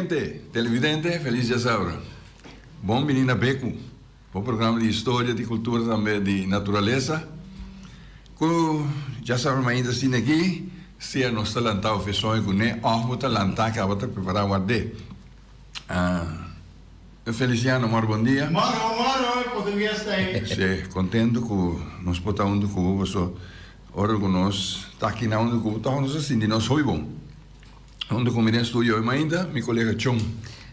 televidente, feliz dia saura. Bom menina Beco, bom programa de história, de cultura também, de natureza. Já sabemos ainda assim aqui, se a nossa lantar fechou com né, vou lantar que a outra preparar o arde. Feliciano, bom dia. Moro, português tem. Sim, contente com nós podemos com você. Ora conosco, está aqui na onde com nós assim, de nós foi bom. Onde combinei estúdio ainda, meu colega Chon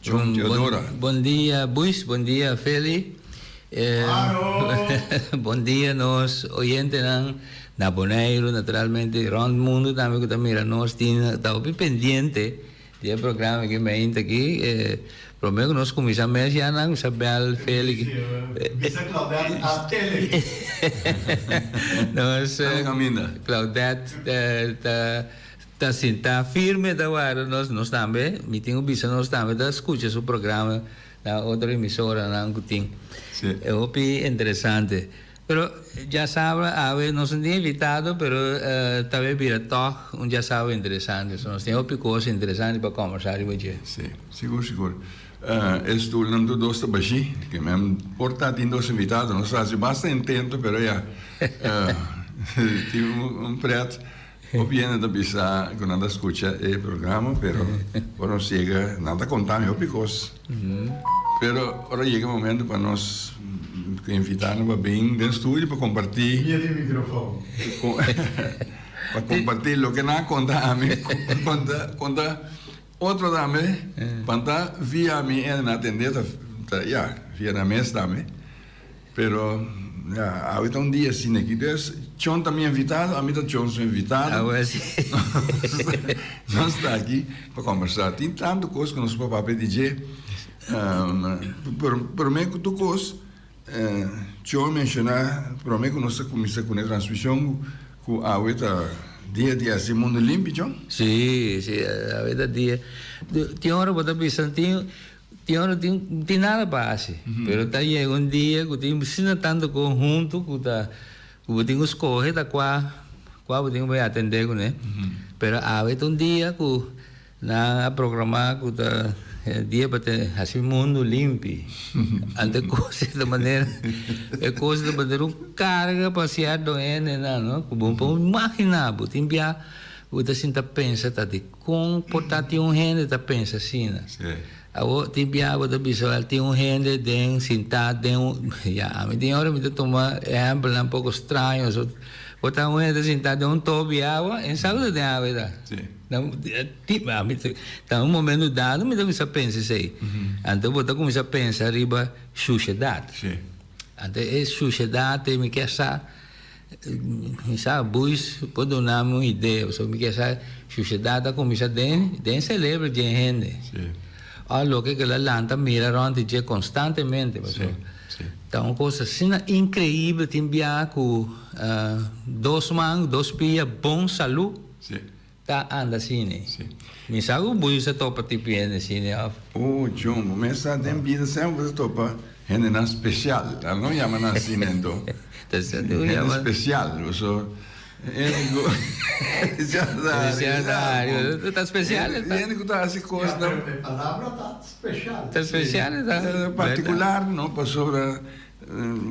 Teodora. Bom dia, Buis, bom dia, Feli. Bom dia, nós, oyentes na Bonaire, naturalmente, rond mundo também que também nós estamos bem pendente do programa que me ainda aqui. Prometo que nós começamos já não Isabel, Feli. Bisa Claudete a tele. Nós, Claudete, tá firme da hora nós também, me tenho visto nós também da escuta o programa na outra emissora na Angutim. É muito interessante. Pero já sabe, nós não temos invitado, pero talvez vira toque, já sabe interessante. Nós temos coisas interessantes para conversar hoje. Sim, seguro. Estou não do dosto baixi, que me porta em dois invitados, nós fazemos bastante intento, pero já tive preto. Obviamente da bisa que nada escuta o programa, pero não chega nada contar meu picos. Pero agora chega o momento para nós invitar para bem do estúdio para compartilhar. E de microfone. Para compartilhar o que não conta a mim, conta outro também, para via mim na atender, via na mesa também. Pero há um dia assim aqui, John também invitado, a mim também sou invitado. Nós estamos aqui para conversar. Tem tanto coisa que nós podemos dizer. Por mim, que tu coisa, John mencionar, por mim que nós começamos com a transmissão, com a outra dia assim, mundo limpo, John? Sim, a outra dia. Tem hora para pensar, tem nada base, pero tá aí dia que tem precisa tanto conjunto que tem que escolher da qual tem que atender, né? Pero há dia que na programar que tá dia para ter assim mundo limpo, ante coisas da maneira carga passear doente, não? Como para imaginar, tem bia você sinta pensa tá de comportar gente tá pensa assim, né? Agora tem piada da pessoa tem gente den sentado tem hora me tomar exemplo um pouco estranho botar gente sentado de tobo de água em saúde de água tá não tipo tá momento dado me dá essa pensa sei então botar começar a pensar riba sociedade então sociedade me quer sabe buis pode dar uma ideia só me quer sabe sociedade começa den celebra de gente algo que la lanta mira around constantemente. Então, uma coisa assim incrível, tem com dois pias, bom saúde, tá anda assim. Me sabe o boi se topa tipo assim. John, mas a tem vida sempre topa, gente não especial, não chama assim então. Gente especial, eu Está especial. Assim, coisa. A palavra está especial. Está especial, está. Particular, não passou para.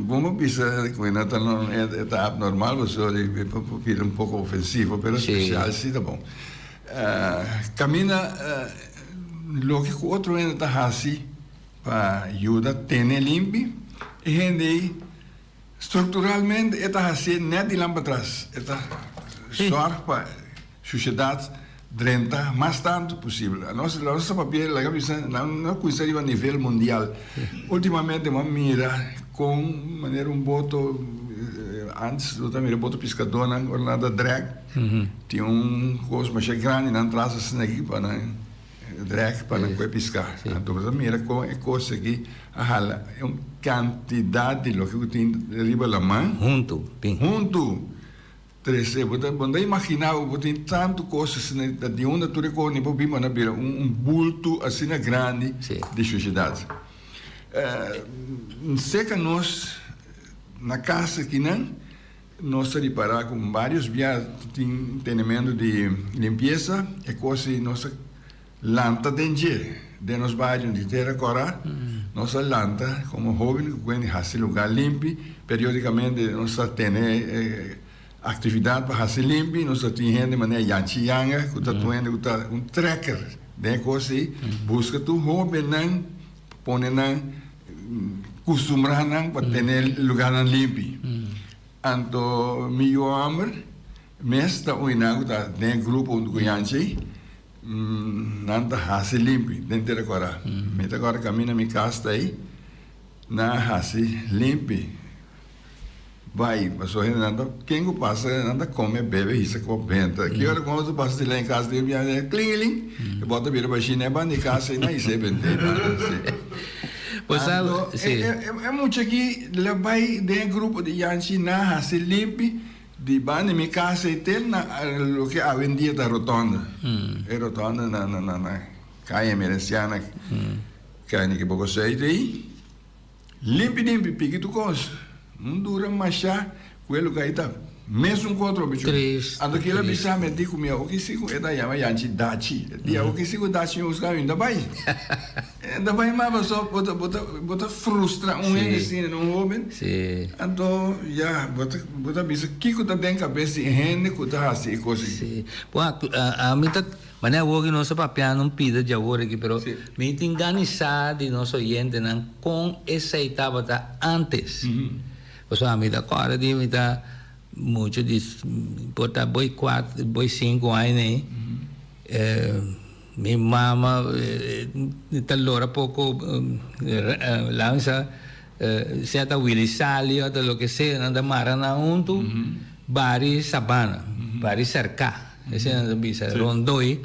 Vamos pensar que não é abnormal, você é pouco ofensivo, mas especial, sim, tá bom. Camina, o que o outro ainda está assim, para ajudar a ter limpo, e gente. Estruturalmente, está assim, net de lá para trás. Está sorte para a sociedade drenta mais tanto possível. A nossa papel, não coisa a nível mundial. Ultimamente, uma mira com maneira voto, antes, eu também voto pescador na jornada drag. Tinha coisa mais grande, não traz assim aqui para drag para não pescar. Então, a mira com é coisa aqui, é uma quantidade de lo que tem arriba da mão. Junto. Você imaginar, você tem tanto coisas de onde tu recorre, bulto assim grande de sociedade. Sei que nós, na casa aqui, nós reparar com vários vias de entendimento de limpeza, é coisa nossa lanta de de nos bairros de Terra Cora, nossa lanta, como jovem, quando fazer lugar limpo, periodicamente nós temos atividade para fazer limpo, nós temos de maneira yanchi-yanga, que está tendo um tracker, de coisa, busca tu jovem, não, põe não, costuma não, para ter lugar limpo. Então, meu amor, mestre, o inago, tem grupo do yanchi, nanda hasi limpi dentro agora meta agora caminha minha casa aí na hasi limpi vai mas hoje nanda quem passa nanda come bebe isso com benta que hora quando tu passa lá em casa dele é cling eu bota vira baixinha ba de casa e não isso é benta pois é muito aqui lá vai de grupo de yanchi na hasi limpi di bani mi casa eterna lo che ha vendia da rotonda e rotonda na caia mereciana cani che poco sei dei limpi picchi tu cosa non dura masha quello che sta messo un quattro bicho ando che la bisa me dico mia o che si è da yama yanchi daci dia o che si daci usa ainda vai ma só bota frustra assim no homem então já bota bisa que tá dentro cabeça rende que tá assim coisa pô a mim tá mas eu hoje não só papel não pida de agora aqui pero me tem organizado de nosso oyente não com essa etapa tá antes o só a mim tá agora de me tá muito de botar boi 5 anos minha mama allora poco lança certa Willy Sali ou lo que seja anda marana unto bari sabana bari cerca esse anda bisa rondoi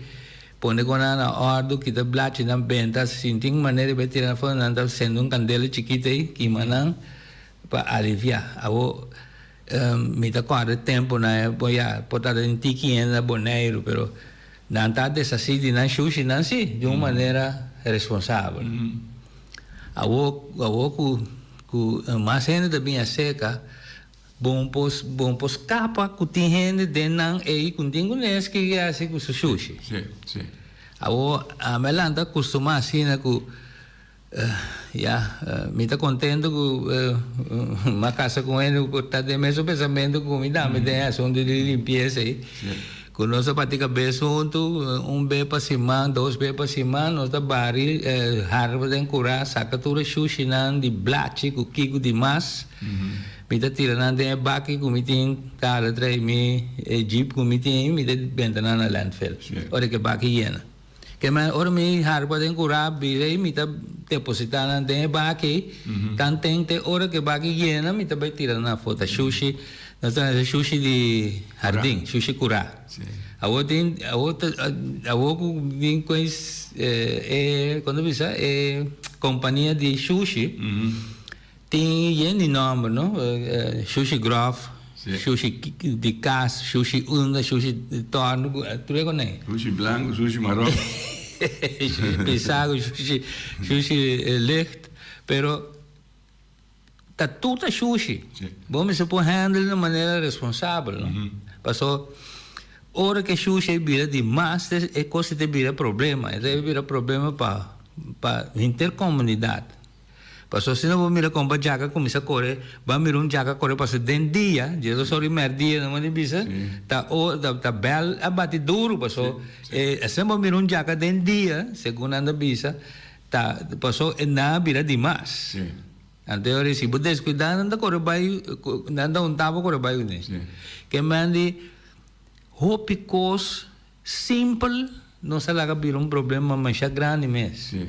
pone com na ordo que da blate na benta sinting maneira de tirar fora anda sendo candela chiquita que manang para aliviar avo mi da quadro tempo na poi portare in tiki na boneiro pero não está desassi na sushi não sim de uma maneira responsável a o mais gente da minha seca bom pos capa que tem gente de não e com tingo nesse que é assim com sushi sim a melanda costuma assim na que me está contento com uma casa com ele que está de mesmo pensamento com me dá me tem assunto de limpeza aí conosco pratica bem junto bem para cima 2 bem para cima nós da bari harva den cura saca tudo sushi nan de blachi com kiko de mas me está tirando de baki com me tem cara trai me jeep com me tem me de bentana na landfill ora que baki yena que mas ora me harva den cura bile me está depositando de baki tantente ora que baki yena me está vai tirando na foto sushi nós temos sushi de jardim, sushi cura. A outra vem com quando você companhia de sushi tem N nome, não? Sushi Grove, sushi de casa, sushi unda, sushi de torno, tu reconhece? Sushi branco, sushi marrom. Pesado, sushi licht, pero tá tudo sushi. Vamos se pôr handle de maneira responsável, não? Passou hora que sushi vira demais, é coisa de virar problema, deve virar problema para intercomunidade. Passou se não vou mirar com a jaca começa a correr, vai mirar jaca correr passou dentro dia, dia só rimer dia não é bisa, tá bel abate duro passou, se vou mirar jaca dentro dia, segundo anda bisa, tá passou na vira demais. Anterior se você descuidar nanda corre vai nanda tavo corre vai né que mande hopicos simple não se laga vir problema mais grande mesmo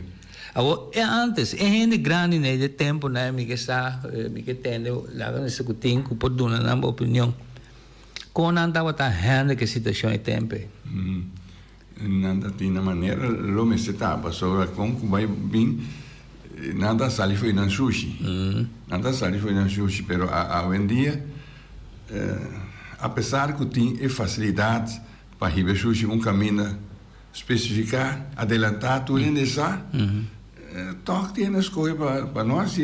antes gente grande né de tempo né me que está me que tende lá nesse cutinho que pode dar uma opinião com nanda bota hand que situação é tempo nanda tem na maneira lo me se tapa sobre com vai bem nada sali foi na sushi pero hoje em dia apesar que tem facilidade para receber sushi caminho especificar adelantar tudo nessa toque tem as coisas para nós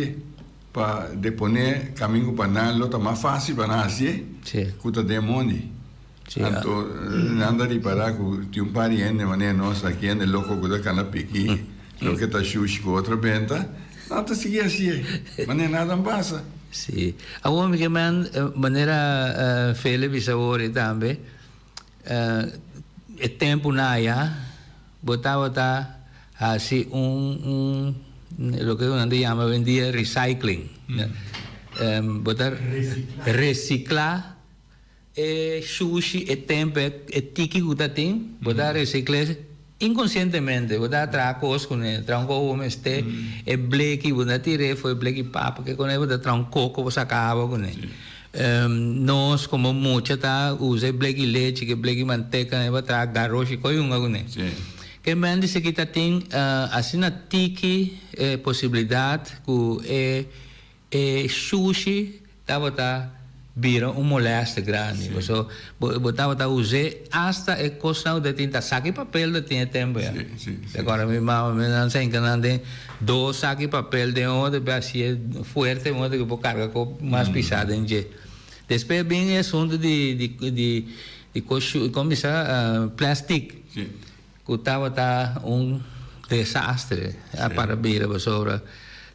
para deponer caminho para nós lota mais fácil para nós cuta demônio então nada de parar que tem pariente de maneira nossa aqui é louco que da cana piqui Lo que está xuxi com outra benta, não está seguindo assim. Mas nem nada passa. Sim. A homem que maneira fele bisavori também. É tempo na ya, botava assim lo que uno llama hoy en día recycling. Botar reciclar sushi e tempo e tiki gutatin, botar reciclar inconscientemente, botar tracos com tranco homem este e bleki, botar tire foi bleki papo que com ele botar tranco você acaba com ele. Nós como mucha tá usa bleki leite que bleki manteca né botar garoshi coi com ele. Que man dice que tem assim na tiki possibilidade que sushi tava vira moleste grande. So botava usar hasta e costa de tinta saque papel de tinha tempo. Agora minha mãe me não sei que não tem 2 saque papel de onde assim forte onde que vou carregar com mais pisada em je. Depois bem assunto de começar plástico. Que tava desastre para vir sobre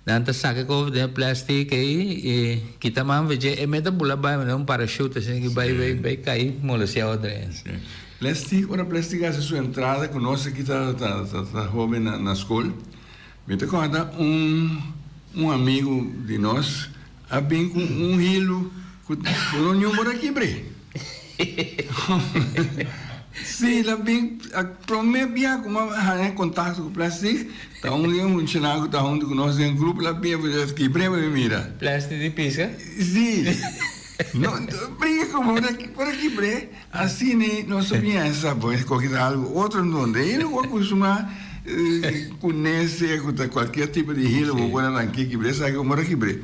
nanta saque com de plástico e que também veja é meta bula vai um parachute assim que vai cair molestia dentro. Plástico, ora plástico é sua entrada conosco que tá jovem na escola. Me te conta amigo de nós a bem com hilo com o número aqui bre. Sim, lá bem, para mim bem como em contato com o plástico, tá um chinago tá onde com nós em grupo lá bem que breve mira. Plástico de pisca? Sim. Não, brinca como por aqui bre, assim né, nós sabíamos sabe, qualquer algo outro onde ele não costuma conhecer qualquer tipo de hilo ou coisa aqui que bre sai como aqui bre.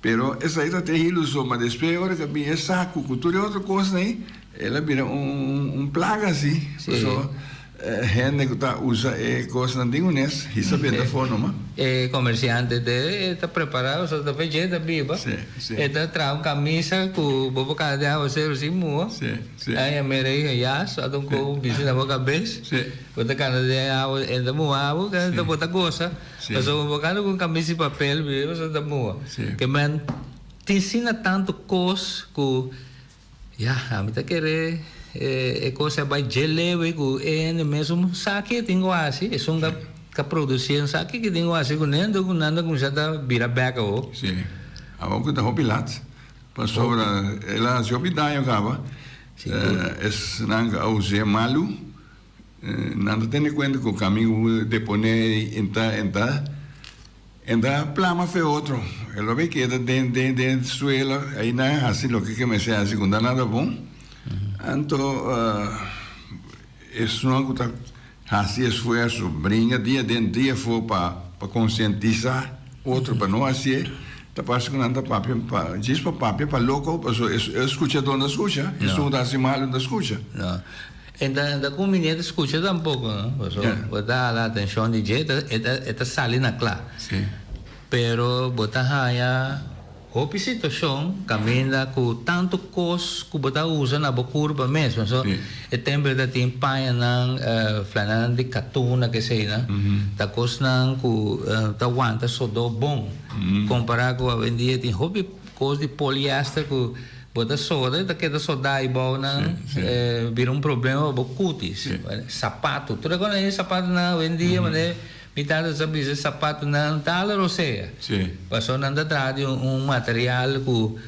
Pero essa aí tá tem hilo só, mas depois agora que bem é saco, cultura é outra coisa né. Ela vira plaga assim, só gente que usa coisas antigas, e sabe da forma. Comerciante está preparado, só está feito viva. Está traz camisa com bobo cada você assim mua. Aí a merei já só então com bicho na boca bes. Bota cada dia entra mua, bota bota coisa. Mas o bocado com camisa e papel, viu, só está mua. Que man te ensina tanto coisa que a mim tá querer coisa vai geleve com mesmo saque tenho assim é só que produzir saque que tenho assim com nada com já tá vira beca o sim agora que tá hopilat passou ela se opidai acaba é nanga usar malu nada tem conta com o caminho de poner entra plama fe outro ela vê que de suelo aí não é assim lo que me sea segunda nada bom então isso não está assim esforço brinca dia for para conscientizar outro para não assim tá passando nada para diz para papi para louco escuta dona escuta isso não dá assim mal não escuta não ainda com menina escuta tampouco não vou dar a atenção de jeito é salina claro pero botar haya hopi situação caminha com tanto cos que botar usa na curva mesmo so é tempo da tem pai nang flanan de catuna que sei né tá cos nang com tá aguanta só do bom comparar com a vendia tem hopi cos de poliéster que botar soda tá que só dá igual não vira problema bocutis sapato tudo agora é sapato na vendia mas mitad sabe esse sapato não tá lá roseia passou nanda atrás material com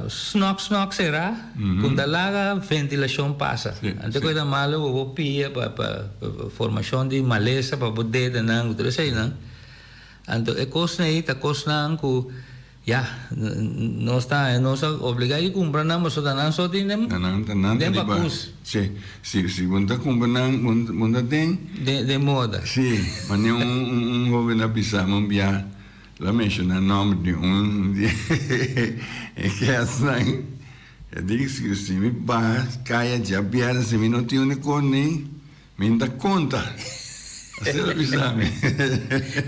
snock será com da ventilação passa ante coisa mal o pia para formação de maleza para poder não tudo isso não então é coisa aí tá coisa não com não está obrigado a comprar nada mas não só tem nem vacus se quando compra não tem de moda sim mas nem jovem na pisa mundial lá menciona o nome de é que é assim eu digo que se me caia já piada se me não tem unicórnio me dá conta você não precisa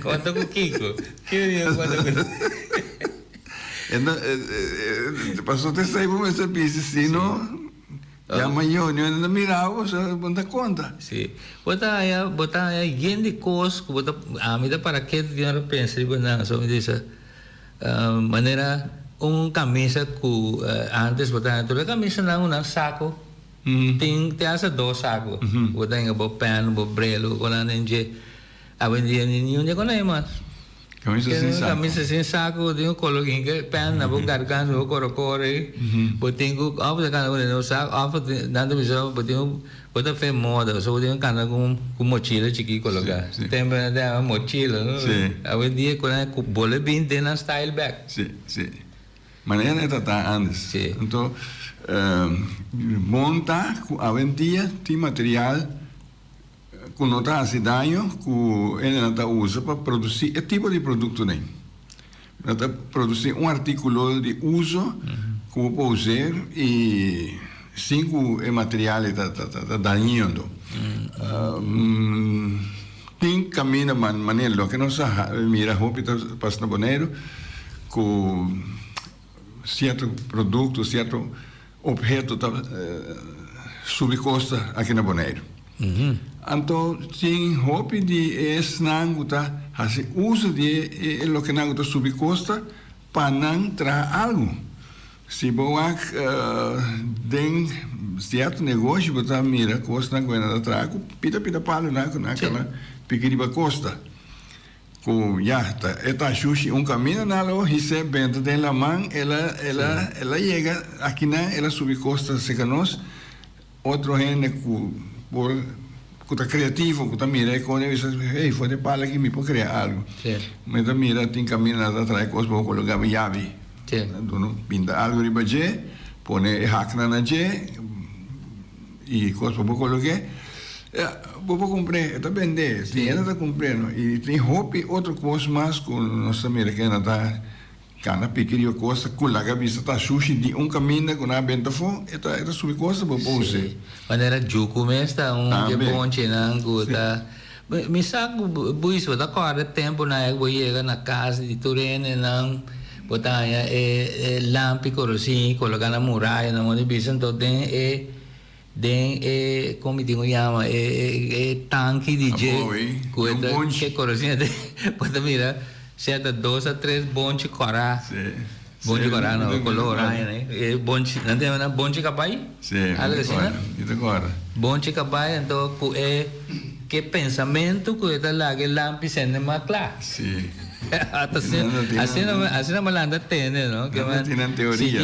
conta com o Kiko que eu conta com passou até sair para essa pista, se não Ya mayo, não mirava, você não dá conta. Sim. Bota aí, gente coisa, bota a mim para que tu não pensa, tipo, não, só me diz, maneira camisa que antes bota toda camisa não saco. Tem essa dois sacos. Bota em bo pen, bo brelo, quando ninguém a vendia ninguém com nem mais. Camisa sem saco, tem coloquinho que pen na boca garganta, o coro, botem com a outra cara no saco, a outra dando visão, bota fez moda, só tem cara com mochila chiqui colocar. Tem uma mochila, a vendia com bole bem tem na style bag. Sim. Maneira é tá antes. Então monta a vendia tem material que não está a danho, que ele não está usa para produzir esse tipo de produto nem. Não está produzir artículo de uso que pode usar e cinco material está danhando. Tem caminho maneiro que não se mira roupa passa na boneiro com certo produto, certo objeto subcosta aqui na boneiro. Então, tem roupa de esnango tá, assim, uso de o que não está subcosta para não trazer algo. Se boa tem certo negócio, botar mira costa na coisa da trago, pita palo naquela pequena costa. Com tá xuxi caminho na lo recebendo tem la mão, ela chega aqui na ela subcosta seca nós, outro gente por que está criativo, que está mira, quando ele diz, hey, foi de pala que me pode criar algo. Mas a mira tem caminho atrás, coisa para colocar a chave. Então, pinta algo de baixo, põe hack na jé, e coisa para colocar. Vou comprar, está vender, tem ela está comprando, e tem roupa e outra coisa mais que nossa americana está cada pequena coisa, com a cabeça está sushi de caminho com a benta fora, está sobre coisa para você. Maneira juco mesmo, está que bom chinango, tá. Me saco buis, tá corre tempo na eu chega na casa de Turene não, botar lampico assim, colocar na muralha, na onde bisam todo como digo chama, tanque de gel, que coração de, pode mirar certa 2 a 3 bonde corá. Bonde corá não, color né? Bonde, não tem uma bonde cabai? Sim. Algo assim, né? Agora. Bonde cabai, então que pensamento que está lá que lampi sendo mais claro. Sim. Assim não malanda tem, não? Que tem teoria.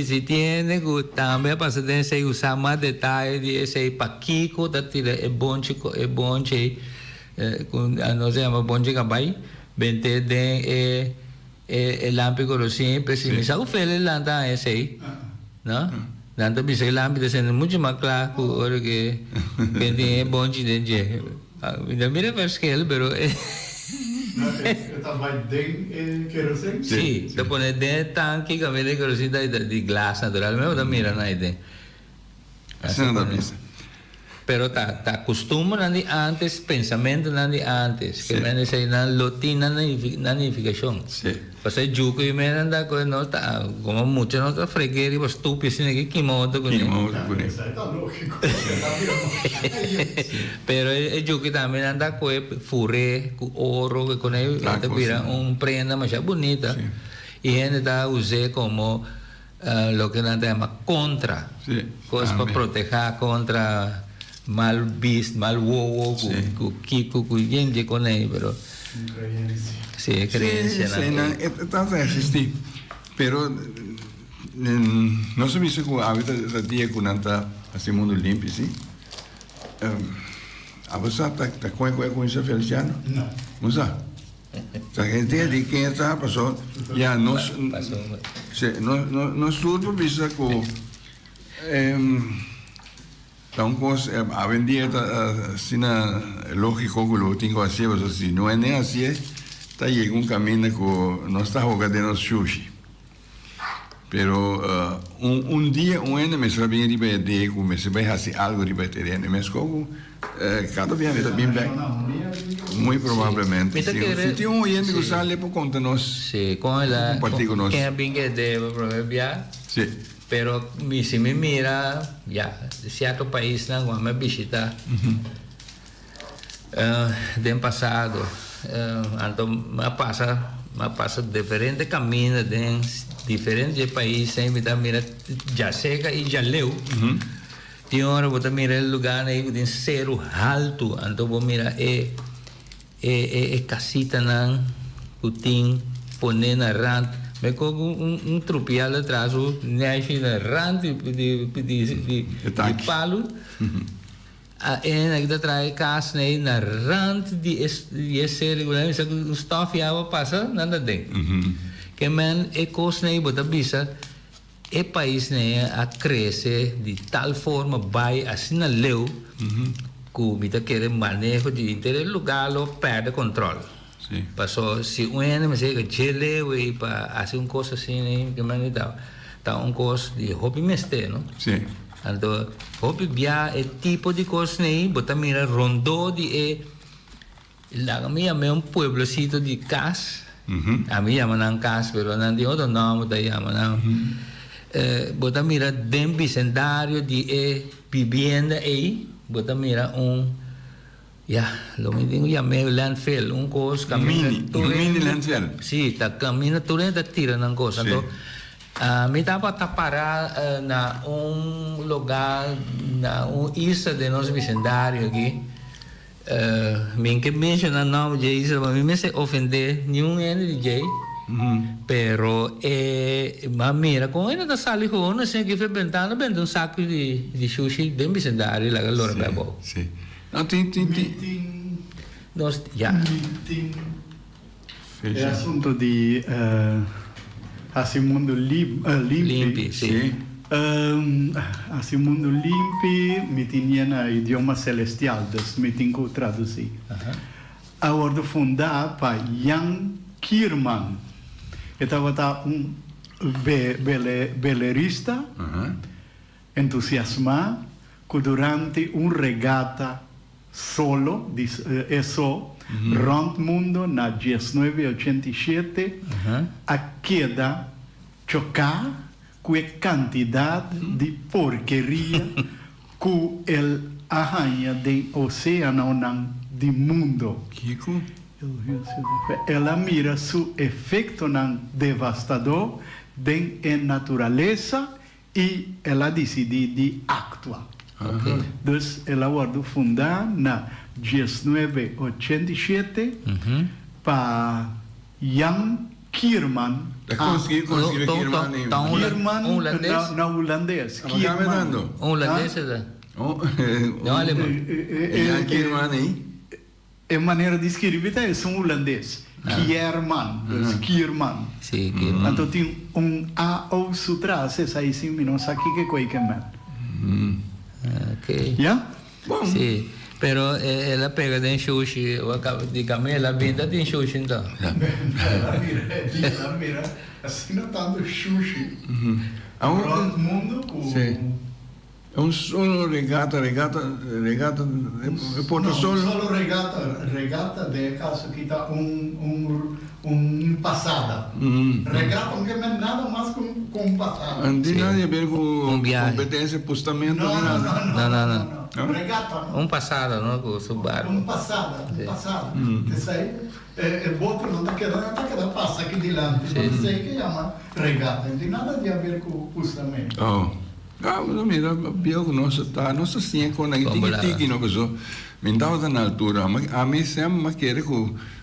Se tiene que também passa de se usar mais detalhes de esse paquico, da tira é bonde, não se chama bonde cabai. Bente de lampico assim, pessimista. O fele landa esse aí, não? Landa bisa lampi de sendo muito mais claro que tem bonde de je. Ainda mira para esquerda, pero Está mais bem querosene? Sim, depois de tanque que vem de querosene de glass natural, mesmo da mira na ideia. Assim não dá bisa. Pero tá costume nandi antes, pensamento nandi antes, que me dice na lotina nanificação. Sim. Porque juco e me anda com não tá, como muito não tá fregueiro, mas estúpido assim que kimoto com ele. Isso aí tá lógico. Pero juco também anda com furé, com ouro, com ele, tá vira prenda mais bonita. E ele tá usando como lo que nós chama contra, coisa para proteger contra mal visto, mal wowo, kiko, gente con él, pero sí, creencia. Está existir, pero no se dice que ahorita la día que nanta así mundo limpio, sí. A você está com isso Feliciano? Não. Não sabe? A gente de quem está passou, já nós tudo precisa que então, a vendia assim lógico que lo tenho assim, mas assim não é nem assim, está chegando caminho que nós está jogando sushi. Pero dia ano me sabe bem de que me se vai fazer algo de veterano, mas como cada dia está bem muito provavelmente. Se tem oyente que sale por conta nós, sim, com ela, compartir com nós. Quem é bem que deve provar, Sì. Pero si me mira, ya, cierto país na me visita del pasado, então me passa diferentes caminhos em diferentes países, me dá mira já chega e já leu. Tem hora você mira o lugar aí tem cero alto, então você mira casita na putin poner na rand, me com trupial atrás o nasce na rand de palo. En ik dat draai kaas nee naar rand die is regular is een stof jou passen dan dat ding. Que men e koos nee bota bisa e país nee a cresce de tal forma vai assim na leu que mita querer manejo de interior lugar lo perde controle. Sì. Passou se um ano me sei que gele e para assim coisa assim né que man tá coisa de hobby meste, não? Sì. Então, hopi bia é tipo de coisa nem, bota mira rondô de lá minha é pueblocito de cas. A mim chama não cas, pero não tem outro nome da chama não. Bota mira dem bicendário de vivienda aí, bota mira lo me digo chama landfill, coisa caminha mini landfill. Sim, tá caminha torrente tira não coisa. Então me estava a parar na lugar, na isla de nosso vecindário aqui. Me que menciona o nome de isla, mas me se ofender nenhum DJ. Pero mas mira, com ele da sala com não sei que foi bentando, um saco de sushi de vecindário lá que loro bebo. Sì. No, ti. Nós já. É assunto de assim mundo limpo. Sim. Assim mundo limpo, me tinha na idioma celestial, das me tinha que traduzir. A ordem fundada para Jan Kierman. Estava belerista, entusiasmado, que durante regata solo, rond mundo na 1987, a queda chocar com a quantidade de porqueria que ele arranha do oceano do mundo. Kiko? Ela mira seu efeito devastador na natureza e ela decide de actuar. Então, ela foi fundada na 1987 para Jan Kierman. Conseguiu Kierman Na holandês. Holandês não alemão. Jan Kierman aí? A maneira de escrever é holandês. Kierman. Kierman. Sim, Kierman. Então tem A ou atrás, essa aí sim, não sabe o que é coisa. Ok. Yeah? Bom. Sim. Pero ela pega de sushi, o acaba de camela, vinda de sushi então. Ela mira, assim não está do sushi. Todo mundo com... È un solo regata porta solo? Solo regata de caso que está passada. Regata não quer nada mais com passada. Não tem nada a ver com competência, postamento? Não. Não? Regata, não? Passado, não? Com o barco. Passada. Isso aí, o boto não está querendo passar aqui diante. Não sei o que chama regata. Não tem nada a ver com postamento. Mira, più che nostra sia con i tiki no così mi andava da altura a me sembra che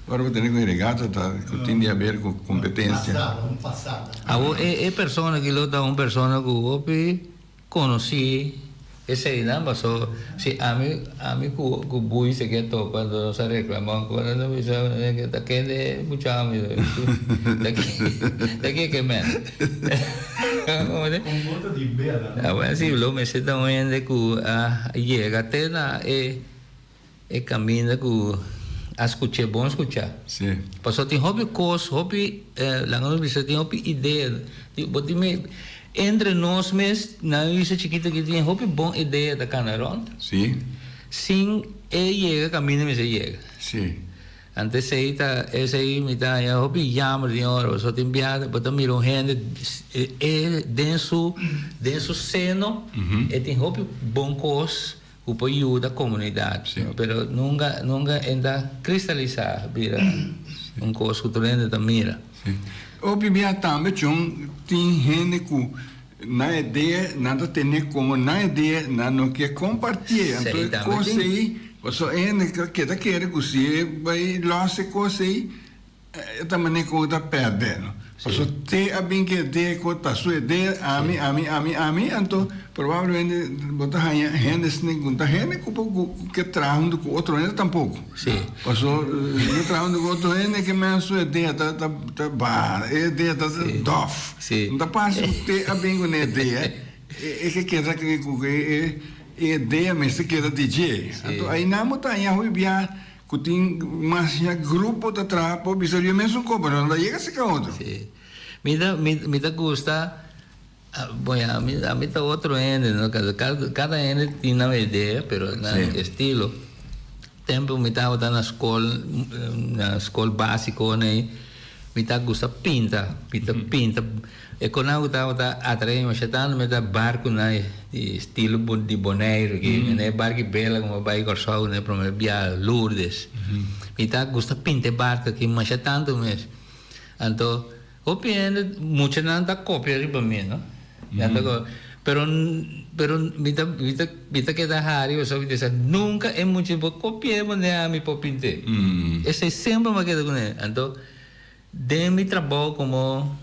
ora tenere con regata che tende a avere competenza passada è persona che lo da un persona che conosci e sei namba so si ami ku bui se che to quando sa reclama quando non mi sa che da che ne buciamo da che men un voto di bella sì lo mi si da un ku llega tena e cammina ku ascolta buon ascolta sì passo ti hobby la non mi sa ti hobby idea ti boti me entre nós mesmos, na isa chiquita que tinha uma boa ideia da Canaron. Sim. Sim, chega, caminho, mas chega. Sim. Antes ese ahí mitad ya hopi jammer die oro, so te enviado, but dan miro gente denso seno, tem hopi bom cos, upo ajuda a comunidade, pero nunca ainda cristalizar, vira cos que tu ainda mira. Hopi bia também tem gente que na ideia nada tem como na ideia não quer compartilhar, então coisa aí você ainda quer que você vai lá se coisa aí também como tá perdendo. Você tem a bem que ideia que tá sua ideia a mim então provavelmente botar gente nem tá gente que trabalhando com outro ainda tampouco. Sim. Você não trabalhando com outro ainda que mais sua ideia tá ideia tá dof. Sim. Não passa ter a bem com ideia que quer que ideia mas se quer DJ. Então aí não tá aí a bia que tem mais grupo de trapo bisorio mesmo como não dá chega se outro. Sim. Me dá gusta bom, a mim tá outro ende, no? Cada ende tem uma ideia, pero na estilo. Tempo me tá na escola básica, né? Me tá gusta pinta. E quando eu tá atrás, mas tá me dá barco na estilo de boneiro, que né barco bela como vai corso, né, para me via Lourdes. Me tá gusta pinta barco que mas tanto mesmo. Então, opinião muita não tá cópia de para mim, não? Pero mita que da hari eu só dizer nunca é muito bom copiar maneira me para pintar. Esse sempre me queda com ele. Então, de mi trabalho como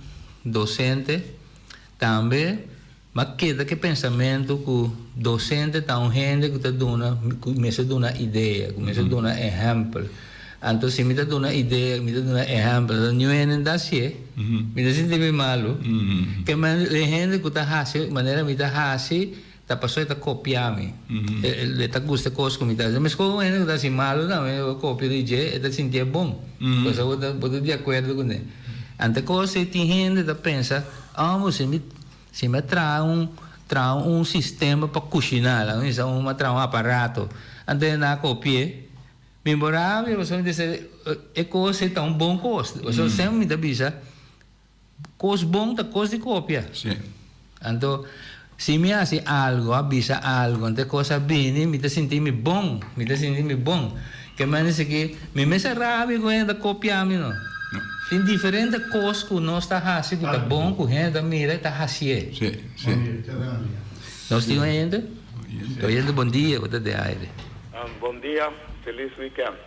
docente também mas queda que pensamento que docente tá um gente que começa a dar uma ideia, começa a dar um exemplo. Então se me dá uma ideia, me dá um exemplo, não é nem assim, me dá sentir malo, que mas a gente que tá assim, maneira me tá assim, tá passou a copiar me, ele tá gosta coisa como tá, mas como ele tá assim malo não, eu copio de je, ele tá sentir bom, coisa eu de acordo com ele. Ante coisa tem gente que pensa, se me traz um sistema para cozinhar, uma traz um aparato, ante na copia memorável, você dizer é coisa tão bom coisa, você sempre me dá bisa, coisa bom da coisa de cópia. Sim. Então se me hace algo, avisa algo, ante coisa bem, me dá sentir me bom, que mais que me mesa rápido com a cópia me não. Tem diferentes coisas que nós está fazendo, que tá bom, que a gente mira está fazendo. Sim. Nós temos ainda? Estou indo bom dia, vou de aire. Bom dia, feliz weekend.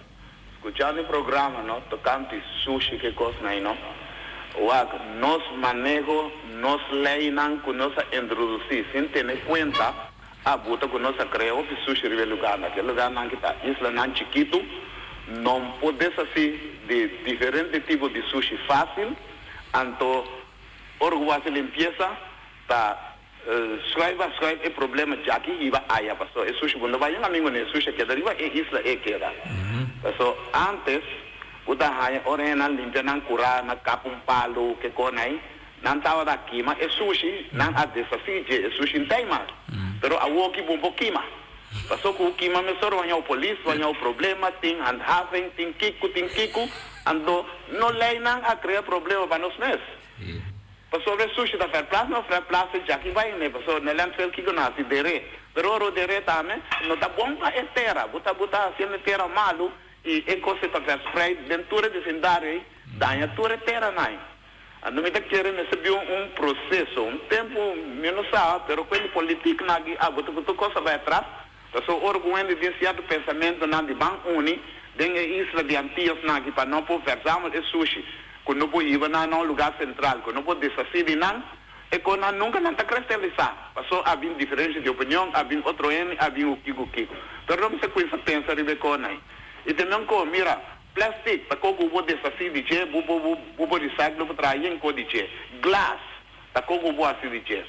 Escuchando o programa, não? Tocando sushi, que coisa não? Nós manejo, nós leis que nós introduzimos, sem ter em conta a bota que nós criamos o sushi em lugar, naquele lugar não que está, isla não chiquito, não pode ser assim de diferentes tipos de sushi fácil, então, orgulho de limpeza, tá escreve o problema já que iba aí a passou, é sushi quando vai um amigo né sushi que deriva é isla é que era, então antes o da raia orena limpia não curar na capa palo que conai não estava daqui mas é sushi não a desafio é sushi não tem mais, pero a o que bom pouquinho passou com o que mas só vai ao polícia vai ao problema tem handhaving tem kiko ando não lei não a criar problema para nós mesmos. Passou o sushi da fair place já que vai né passou na landfill que nasce dere pero o dere também não tá bom para terra botar assim na terra malo e coisa para spray dentro de sendário danha toda terra não ando me tá querendo receber processo tempo menos sabe pero com política na botar coisa vai atrás passou orgulho de certo pensamento na de banco uni dengue isla de Antillas na que para não conversarmos é sushi quando não pode ir num lugar central, quando não pode desfazer não, e quando nunca não está cristalizar. Passou a vir diferença de opinião, a vir outro N, a vir o Kiko. Então não se coisa pensa de aí. E também com mira, plástico, para que o vou desfazer de che, vou recycle para trazer em cor de che, glass, para que o vou assim de che.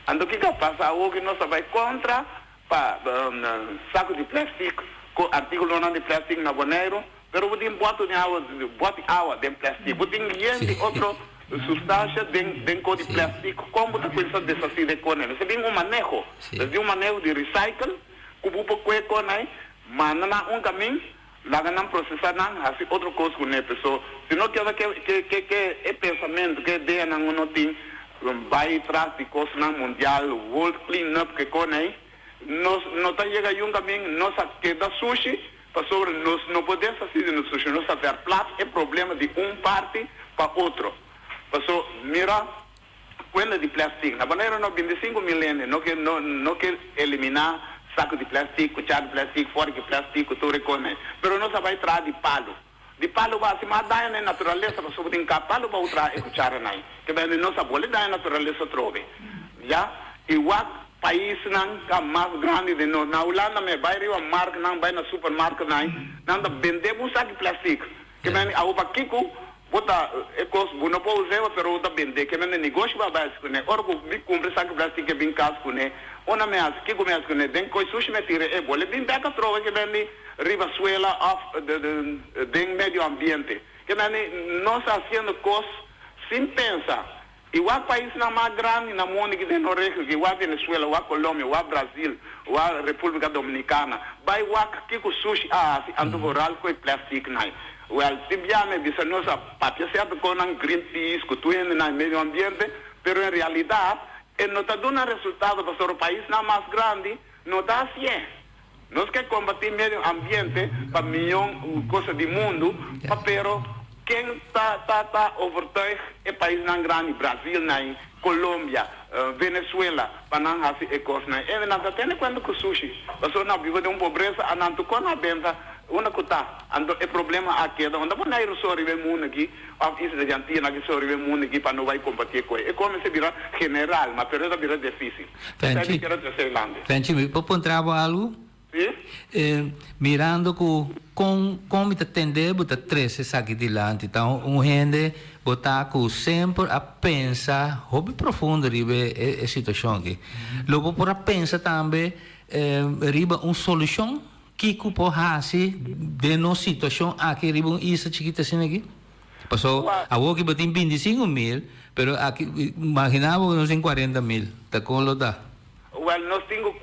Ando que passa o que nós vai contra para saco de plástico, com artigo não de plástico na boneiro. Pero buting boato de plástico, buting de outra substância dentro de plástico, como está coisa dessa de cone, você tem manejo de recycle, como pode com aí, mas não há caminho, lá não processar não, assim outra coisa com a pessoa. Se não quer que é pensamento, que ideia não tem, vai atrás de coisa mundial, World Clean Up que conhece, nós não tá chega um também, nós que da sushi, para sobre nós não podemos fazer no sushi, nós fazer plato é problema de parte para outro. Passou mira coisa de plástico, na maneira no 25 milênios, não quer eliminar saco de plástico, cuchara de plástico, forca de plástico, tudo reconhece. Mas nós vai trazer de palo. De palo vai se matar na natureza, para sobre tem palo vai usar e cuchara não. Que bem nós sabemos da natureza trove. Já e o país não mais grande de nós. Na Holanda me vai ir a marca não vai na supermercado não vender um saco de plástico. Que bem a opa kiko bota ecos não pode usar pero bota vender que bem negócio vai básico né. Ora que me compra saco de plástico que bem casco né. Ona me as que começa com né. Den coi sushi me tira é bole bem beca trova que bem ribaçuela of de meio ambiente. Que bem nós fazendo coisas sem pensar. Igual país na mais grande na mundo que tem Noruega, igual Venezuela, igual Colômbia, igual Brasil, igual República Dominicana, vai igual que o sushi se antovoral com plástico não. Well, tibiame bisa nossa papia certo com um Greenpeace, que tu no meio ambiente, pero em realidade, não está dando resultado para o país na mais grande, não está assim. Nós queremos combater meio ambiente para milhão coisa do mundo, pero quem está overtuigd é país não grande, Brasil, não, Colômbia, Venezuela, para não fazer coisas não. E não está tendo quando com sushi, porque não vive de uma pobreza, não tu com a benza, uma coisa, ando é problema aqui, onde não é só river mundo aqui, a isso de Argentina que só river mundo aqui para não vai combater com ele. É como se vira general, mas pero vira difícil. Fenci, me pode encontrar algo? Mirando como está tendendo, botar três aqui dilante, então gente botar sempre a pensar, hobby profundo ribe a situação aqui. Logo por a pensar também ribe uma solução que pode fazer de nossa situação aqui ribe isso chiquita assim aqui. Passou a que botem 25 mil, pero aqui imaginava nós em 40 mil, tá com lo da. Well, nós temos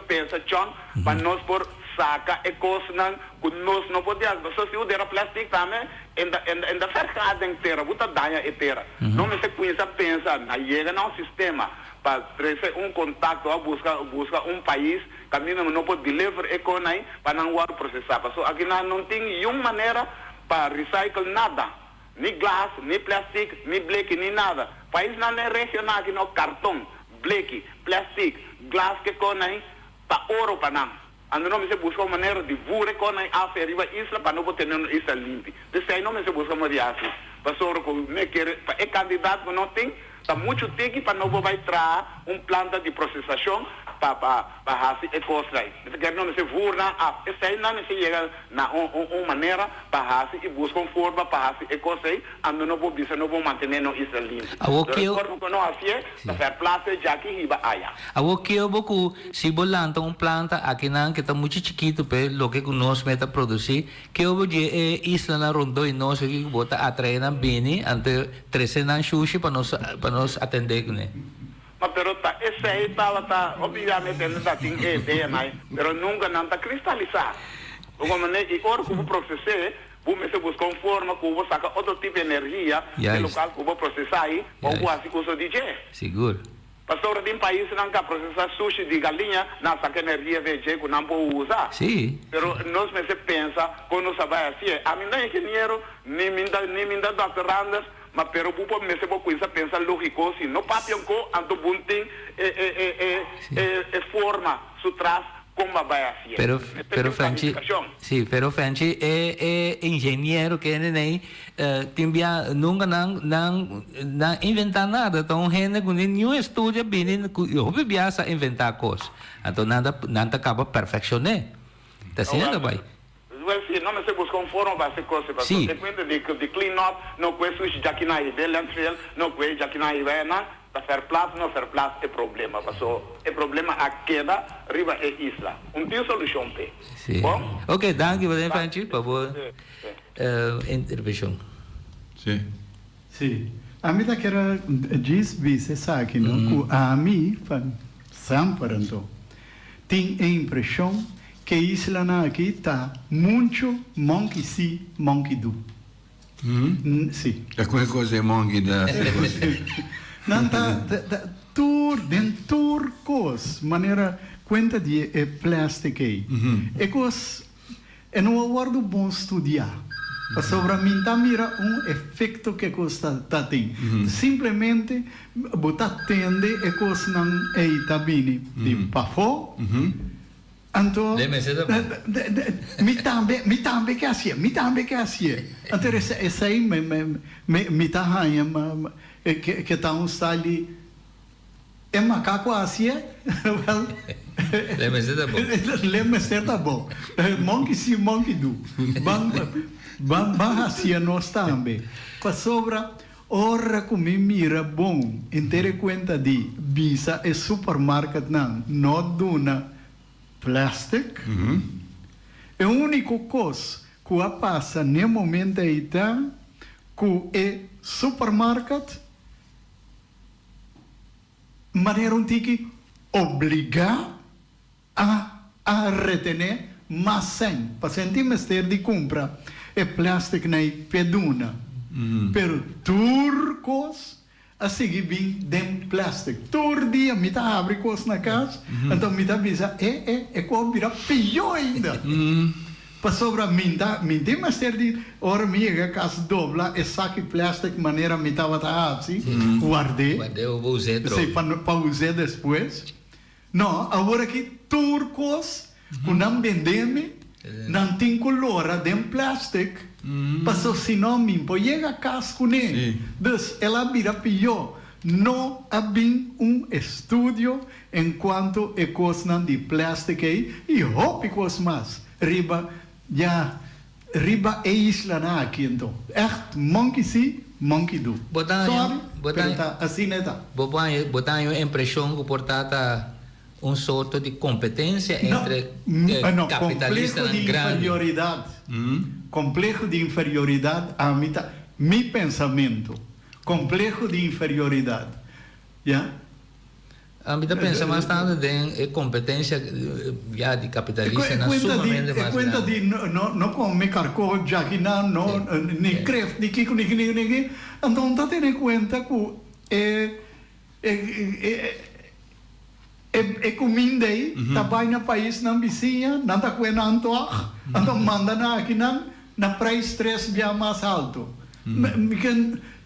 pensa, John, para nós por saca e coisa nós não podemos, só se usar plástico também, ainda cercada inteira, bota danha inteira. Não me se pensa, na chega no sistema, para trazer contato, buscar país, caminho não pode deliver economia, para não processar. So, aqui não tem nenhuma maneira para recycle nada, nem glass, nem plástico, nem bleque, nem nada. País não é regional, aqui no cartão, bleque, plástico, glass que conai para ouro para não. Ando não me se busca uma maneira de voar conai a feriva isla para não ter uma isla limpa. Desse aí não me se busca uma viagem. Para sobre como me quer para candidato que não tem, está muito tique para não vai trazer planta de processação para fazer ecosai. Porque não me se voar na esse aí não me se chega na uma maneira para fazer e busca forma para fazer ecosai. Ando não vou bisa não vou manter no isla limpa. O que eu não assim para fazer planta já que riba aya. O que eu vou se bolanta planta aqui não que está muito chiquito pe lo que nós meta produzir que eu vou de isla na rondo e nós aqui bota atrair na bini ante 13 na sushi para nós atender né. Mas pero esse aí está obviamente não está tem ideia mais, pero nunca não está cristalizado. Como maneira e agora como processar, vou se buscar forma que vou sacar outro tipo de energia do local que vou processar aí, ou vou assim com o DJ. Seguro. Pastor de um país não quer processar sushi de galinha, não saca energia VG que não pode usar. Sim. Pero nós me se pensa quando se vai assim, a mim não é engenheiro, nem me dá doctorandas, mas pero bupo me se vou coisa pensa lógico assim, no papião co ando bunting forma sutras como vai assim. Pero Franci, sim, pero Franci é engenheiro que nem timbia nunca não inventar nada, então gente com nenhum estudo bem, eu biasa inventar coisas, então nada acaba perfeccionar, tá certo vai? Well, sim, não me se busca forma para ser coisa, porque depende de clean up, não conheço isso já que não é landfill, não conheço já que não é não, para fazer plato, não fazer plato é problema, porque é problema a queda, riba é isla, tem solução pe. Sim. Bom? Ok, danke você Franci, por favor, intervenção. Sim. Sim. A mim daquela diz você sabe não, que a mim sempre então tem a impressão que isla na aqui tá muito monkey see, monkey do. Sim. Da quelle cose monghi da... Não tá turcos, maneira conta de plástico aí. É coisa, é não aguardo bom estudar. Para sobre mim tá mira efeito que coisa tá tem. Simplesmente botar tende é coisa não é itabini de pafo. Então, me também que assim. Então esse aí me tá ranha que tá style é macaco assim. Lembra-se tá bom. Monkey see, monkey do. Bang assim nós também. Para sobra ora como mira bom, inteira conta de bisa e supermarket não duna plástico. É a única coisa que passa no momento aí tá que é supermarket maneira que obrigar a retener mais sem para sentir mestre de compra é plástico na peduna pero turcos a seguir bem de plástico todo dia me tá abre coisa na casa então me tá avisa é como virar pior ainda para sobra mim tem mestre de hora minha casa dobla e saque plástico maneira me tava assim guardei eu vou usar para usar depois não agora que turcos que não vendem não tem color de plástico passou senão me pode a casa com ele então ela vira pior não há bem estudo enquanto é coisa de plástico e roupa coisa mais riba é isla na aqui então monkey see monkey do assim neta botar a impressão que portata sorto de competência entre capitalistas complexo de inferioridade complexo de inferioridade a mi pensamento complexo de inferioridade a mim pensa mais tanto de competência já de capitalista na sumamente mais conta de não come carco já que não nem cref nem kiko nem então tá tendo em conta que é comida aí tá vai no país na vizinha não tá com antoa então manda na aqui na price stress já mais alto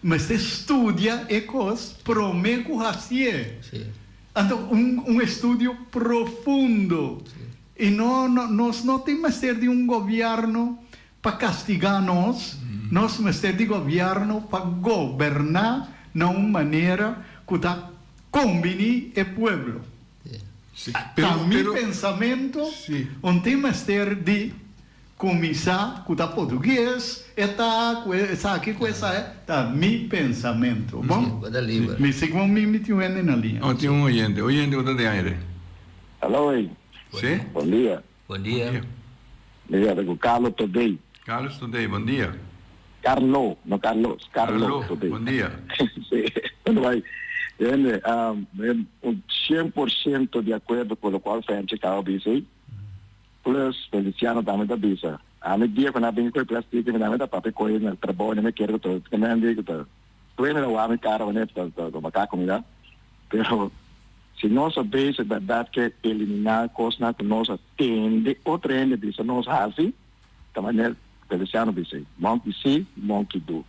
mas estudia é coisa prometo assim então estudo profundo e nós não temos ser de governo para castigar nós mas ter de governo para governar de uma maneira que tá combine o povo meu pensamento um tema ter de começar com o português essa aqui com essa tá meu pensamento bom me segundo me tinha na linha tem oyente o de aire alô sim bom dia dia com Carlos Today bom dia Carlos Today bom dia sim 100% de acordo com o qual foi a gente acaba de plus Feliciano também da bisa a medida quando abem com plástico também da papel coisa no trabalho não quero que também digo que tu ainda o homem cara né do macaco mira pero se nós sabemos a verdade que eliminar coisas que nós atende ou treine bisa nós assim também Feliciano bisa monkey see monkey do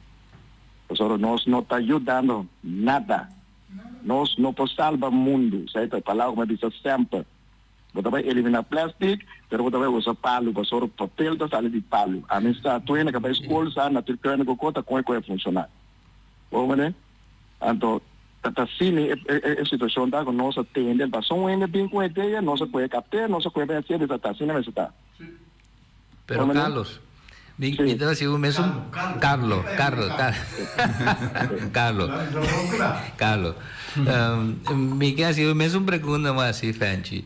por nós não está ajudando nada nós não podemos salvar o mundo certo a palavra como diz sempre você vai eliminar plástico pero você vai usar palo para o papel da sala de palo a mim está tu ainda que vai escolher na turcana com conta como é funcionar bom né então tá assim a situação da nós atende para só ainda bem com a ideia nós pode captar nós pode ver se está assim não está pero Carlos então se o mesmo Carlos me quer assim o mesmo pergunta mas assim Fanchi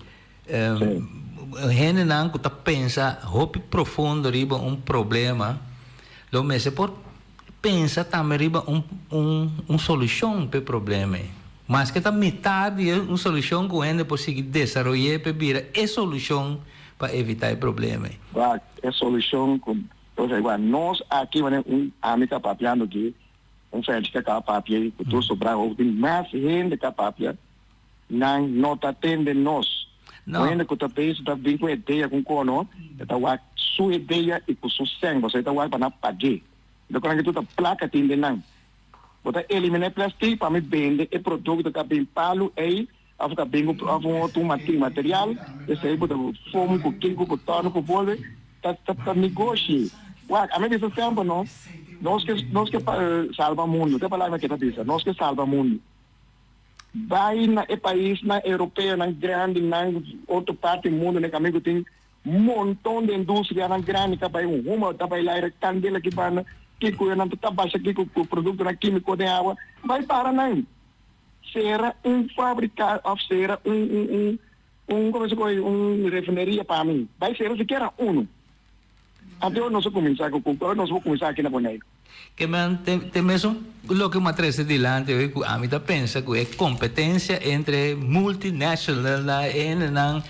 gente não que pensa roupa profundo riba problema lo mesmo por pensa também riba solução para o problema mas que tá metade solução que ainda conseguir desenvolver para vir a solução para evitar problemas. Vai, é solução com, ou seja, nós aqui vamos amiga papiando aqui, frente que a papia, que tu sobrar ou tem mais gente que a papia, não tá tendo nós. Não. Ainda que tu pensa tá bem com a ideia com cono, tá a sua ideia e com seu sangue, você tá para não pagar. Então quando tu tá placa tende não. Você elimina plástico para me vender e produto que bem palo aí, after bem com outro material, esse aí para fomo com quem com torno com bolo, tá negócio. A mim isso sempre não. Nós que salva o mundo, que palavra que tá dizendo, nós que salva o mundo. Vai na país, na europeu, na grande, na outra parte do mundo, né, que amigo tem montão de indústria na grande, que vai rumo, que vai lá, candela que vai, que coisa, tá baixa aqui com produto na químico de água, vai para não. Será fábrica, será como se diz, refineria para mim. Vai ser sequer até nós vamos começar aqui na Bonaire. Que tem mesmo o que me traz adiante, a mim pensa que é competência entre multinacional e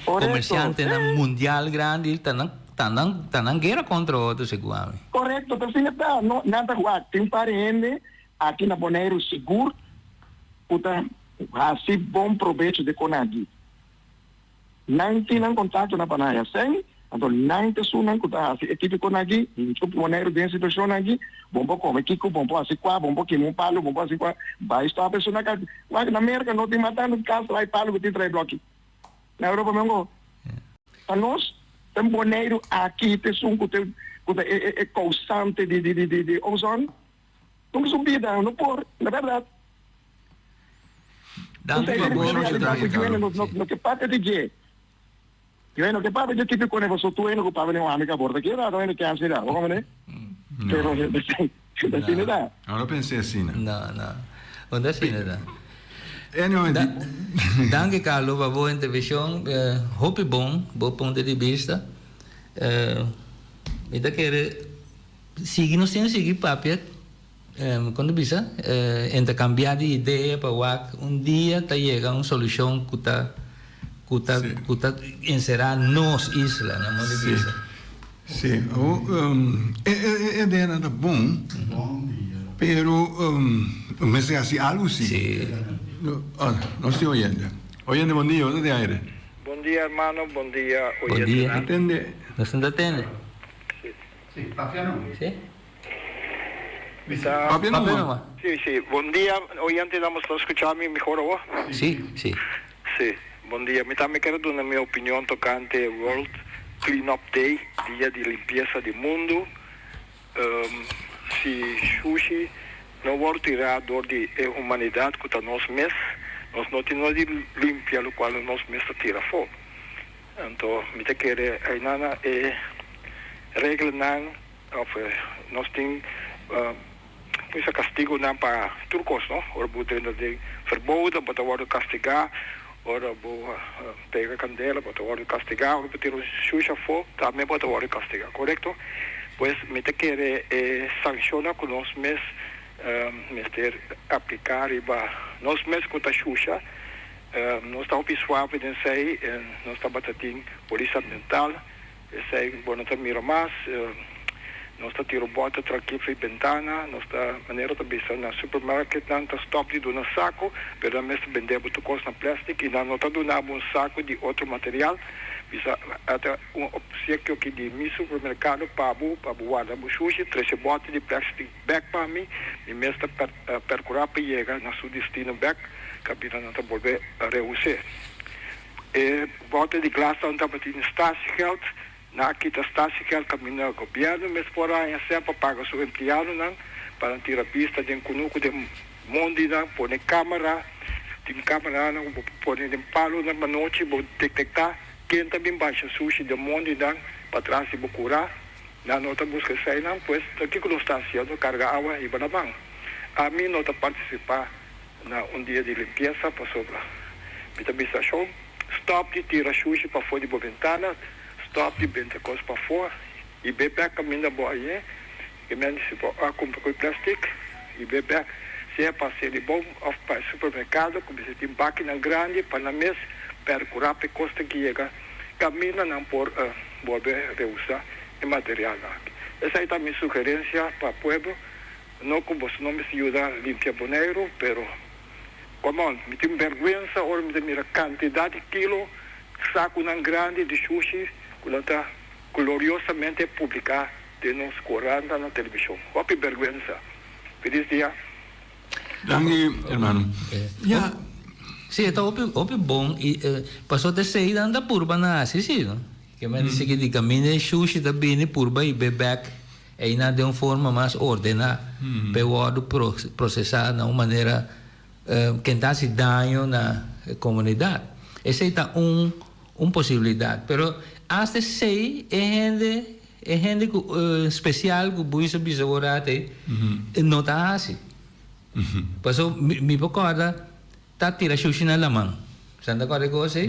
comerciante mundial grande, tá na guerra contra outros, segundo. Correto, pero assim está, nada tem parente aqui na Bonaire seguro, puta, assim bom proveito de conagi. Não tem contato na Bonaire, sem então, não tem sunan que tá assim, equipe com aqui, tipo Bonaire dentro situação aqui, bom como que bom assim qua, bom que um palo, bom assim qua, vai estar a pessoa que na América não tem matando caso lá e palo que tem três bloqueios. Na Europa mesmo. Para nós, tem Bonaire aqui, tem som que é causante de ozono. Não que subida, não por, na verdade. Dá no que parte de que Bueno, che parla di tipo con il vostro tuo che parla un'amica borda che era non che anzi da come però se da Ahora pensé así, ¿no? No. Onda assim, né? Anyway, Danke, Carlo, para a boa intervenção. Hope bom ponto de vista. Então, quero seguir, nós temos que seguir papel. Quando bisa, intercambiar de ideia para dia tá chega uma solução que está encerrar nos isla, na mão de vista. Sim, é de nada bom, pero me sei assim, algo sim. Sim. Não estou ouvindo. Ouvindo, bom dia, onde é aire? Bom dia, hermano, bom dia. Bom dia. Entende? Não se entende? Sì, Papiano. Sim? Papi no. Sí, buen día. Oyente, damos a escucharme mejor ahora. Sí. Sí, buen día. Me quiero dar mi opinión tocante World Cleanup Day, Día de Limpieza del Mundo. Si sushi no vuole tirare di umanità che da nos mes, nos non tenemos di limpia lo quale nos mes tira fuori. Então, mi te chiede ai nana regla nan of nos ting pues a castigo nan para turcos, no? Ora budendo de verboden, para worden castigar, ora bo pega candela, para worden castigar, ora para ter um xuxa fo, também para worden castigar, correto? Pues me te quiere sanciona con nos mes mister aplicar e ba nos mes com a xuxa nós estamos suave de sei nós estamos batating polícia ambiental sei bueno tá mira mais nós está tiro bota tranquilo e ventana nós está maneira de bisa na supermarket não está stop de do saco pero mesmo vendemos tu coisa na plástico e não está donando um saco de outro material bisa até obsequio que de mi supermercado para guardar o sushi 13 botas de plástico bag para mim e mesmo percurar para chegar na seu destino bag capita não está volver a reusar bota de glass não está batendo statiegeld na kita statiegeld caminha o governo mas por aí sempre paga seu empregado não para tirar pista de cunuco de mundo não põe câmera tem câmera não põe de palo na noite vou detectar quem também baixa sushi do mundo dan para trás e bucurar na nota busca sai não pois aqui que nós está haciendo carga água e banabang a mim nota participar na dia de limpeza para sobra visualização stop de tirar sushi para fora de ventana stop de vender coisas para fora e beber caminho da boa aí que me disse para comprar com plástico e beber se é para ser bom ou para supermercado como se tem máquina grande para na mesa percurar pe costa que chega camina por volver a reusar el material. Esa es mi sugerencia para el pueblo. No como no me ayuda a limpiar Bonaire, pero como me tengo vergüenza ahora me mira cantidad de kilos, saco una grande de sushi que está gloriosamente publicada de nos 40 na televisión. Qué vergüenza. Feliz día. Danke, hermano. Ja. Sì, è buon. Passò te sei da purba na sì, no? Che mi dice che di cammine sushi da bene purba e bebek e in de una forma más ordenada per poder processar de una manera que não hace daño na comunidade. Essa é uma possibilidade. Pero hasta sei é gente especial que buisa bisaborate não tá assim. Passou me recorda tá tira sushi na lamang. Santa corre coisa.